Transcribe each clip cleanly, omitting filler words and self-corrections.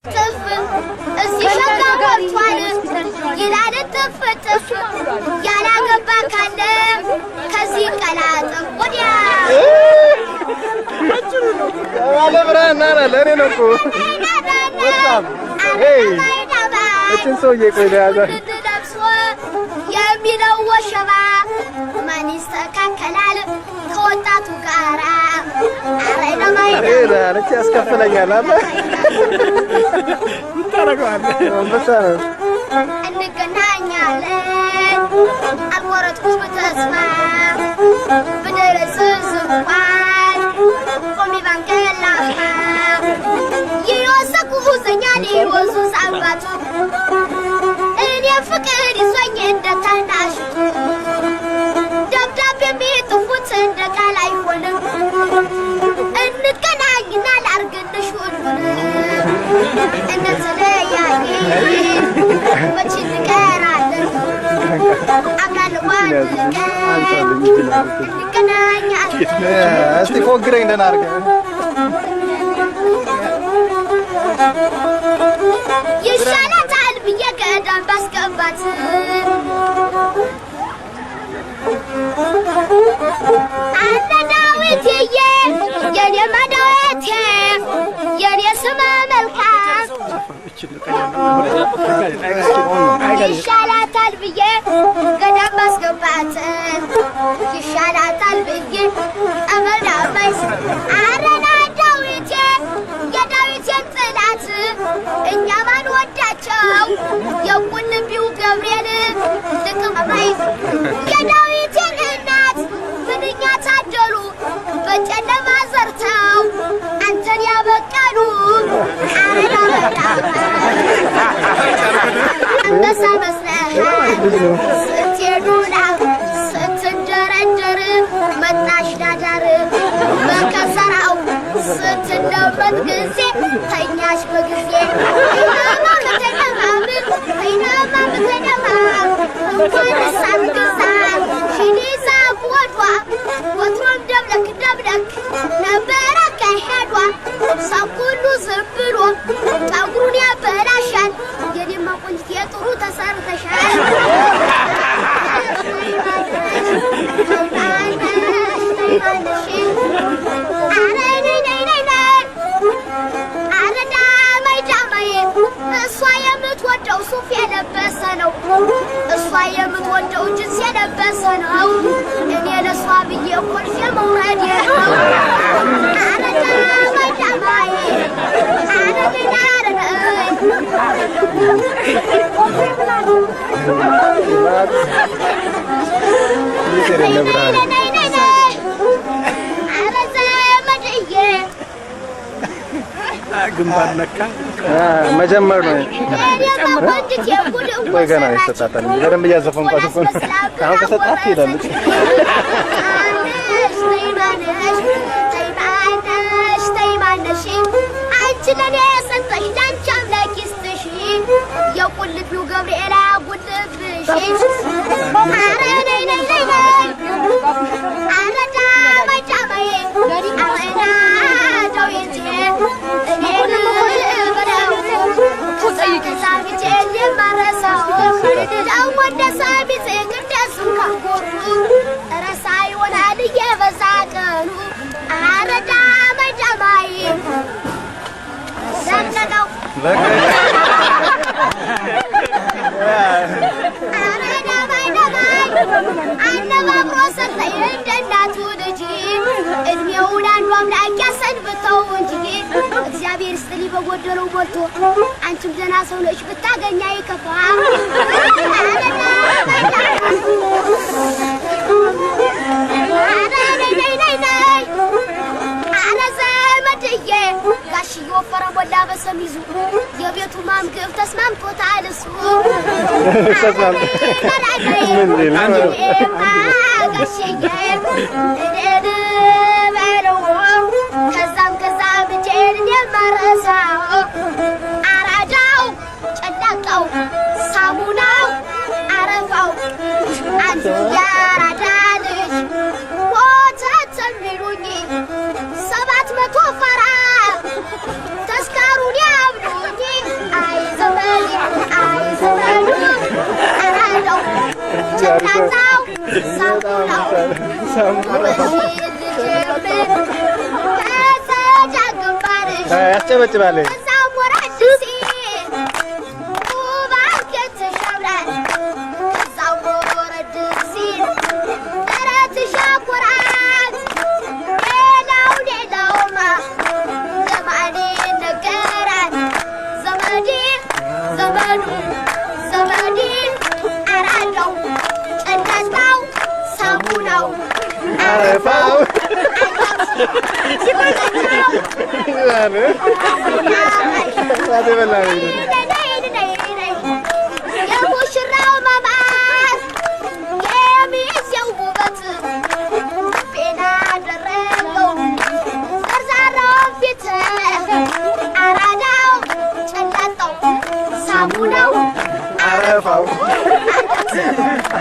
እዚህ ሸጋወቷል ይላል ተፈተፍ ያላገባ ካለ ከዚህ ቀላጥፍ ወዲያ አለ ብራና ለኔ ነው እኮ ወጣም እቺን ሰውዬ ቆይ ያዛ የሚለው ወሸባ ማን ይስተካከላል ከወጣቱ ጋራ አሬና ማይዳ ለቺ ያስከፍለኛል አለ ይታረጋል በሰረ እንገናኛለን አልወረድኩት በተስፋ በደረሰ ዝቋል ቆሚ ባንከላ ይወሰቁ ዘኛኔ ወዙ ሳባቱ እኔ ፍቅር ይዞኝ እንደታናሽ ደብዳቤ ቢጥፉት እንደ ቃል አይሆንም እንገናኝና ላርግልሽ ሁሉንም እንደተለያየ መች እንቀራለን አብራለዋን እንገናኛለን እስቲ ፎግረኝ ደህና አድርገህ ይሻላታል ብዬ ገዳም ባስገባት አንተ ዳዊትዬ የኔ ማዳዊቴ የኔ ስመ መልካም ይሻላታል ብዬ ገዳም ባስገባት ይሻላታል ብዬ አመዳባይስ አረና ዳዊቴ የዳዊቴን ጥላት እኛ ማን ወዳቸው የቁልቢው ገብርኤል ልቅማይ የዳዊቴን እናት ምንኛ ታደሉ በጨለማ ዘርተው አንተን ያበቀሉ አረና አንበሳ መስለሃል ስትሄዱና ስትንደረደር መጣሽ ዳዳር በከሰራው ስትለበት ጊዜ ተኛሽ በጊዜ እንኳን ሳትገዛ ሽኒዛ ወዷ ወትሮም ደብለክ ደብለክ ነበረ ከሄዷ ሰው ሁሉ ዝም ብሎ ጠጉሩን ያበላሻል የኔማ ቆንጆ የጥሩ ተሰርተሻል እሷ የምትወደው ሱፍ የለበሰ ነው እሷ የምትወደው ጅንስ የለበሰ ነው እኔ ለሷ ብዬ ቆርሼ መውረድ ነው አረዳ ወዳማዬ አረዳ ግንባር ነካ መጀመር ነው ወይ ገና ይሰጣታል በደንብ እያዘፈንኳት እኮ አሁን ከሰጣት ትሄዳለች አንቺ ለኔ ሰጠሽ ዳንቻ ለኪስትሽ የቁልቢው ገብርኤል አጉልብሽ አረ ነይ ነይ ነይ አረዳ ባጫማዬ አረዳ ዳዊት እግዚአብሔር ይስጥልኝ በጎደለው ሞልቶ አንቺም ደህና ሰው ነሽ ብታገኛ ይከፋ ጋሽዬ ወፈረ ሞላ በሰሚዙ የቤቱ ማምገብ ተስማምቶታል እሱ ከዛም ብቻዬን የማረሳው አራዳው ጨላቃው ሳሙናው አረፋው አንዱ ያራዳ ልጅ ወተት የሚሉኝ 700 ፈራ ተስካሩን ያብሉኝ ያስጨበጭባል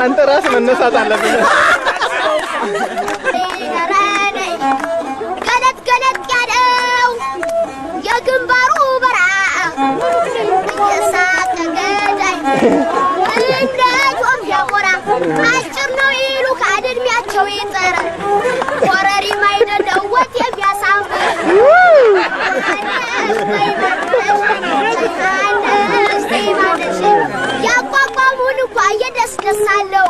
አንተ ራስ መነሳት አለብህ ገለጥ ያለው የግንባሩ በራ የሳቀ ገዳይ እንደቶም ያቆራ አጭር ነው ይሉ ከእድሜያቸው ይጠራ ኮረሪማ አይደለው ወጥ የሚያሳምር ያቋቋሙን እንኳ እየደስደሳለው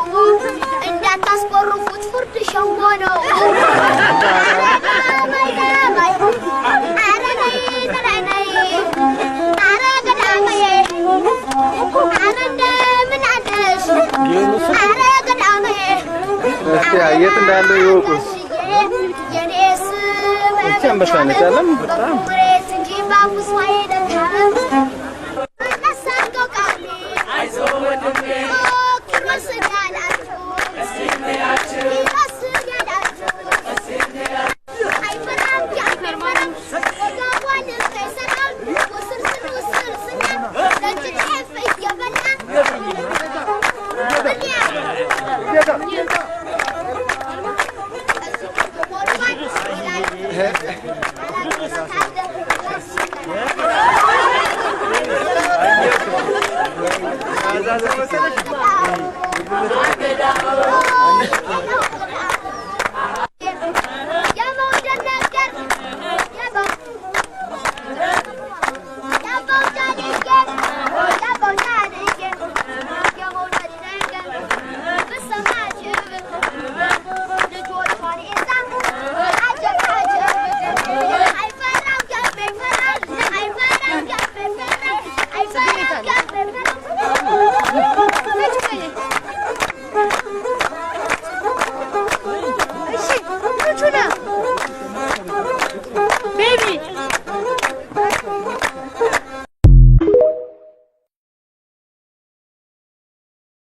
እንዳታስቆርፉት ፍርድ ሸንጎ ነው የት እንዳለው ይወቁ እቺ አንበሳ ነች አለም በጣም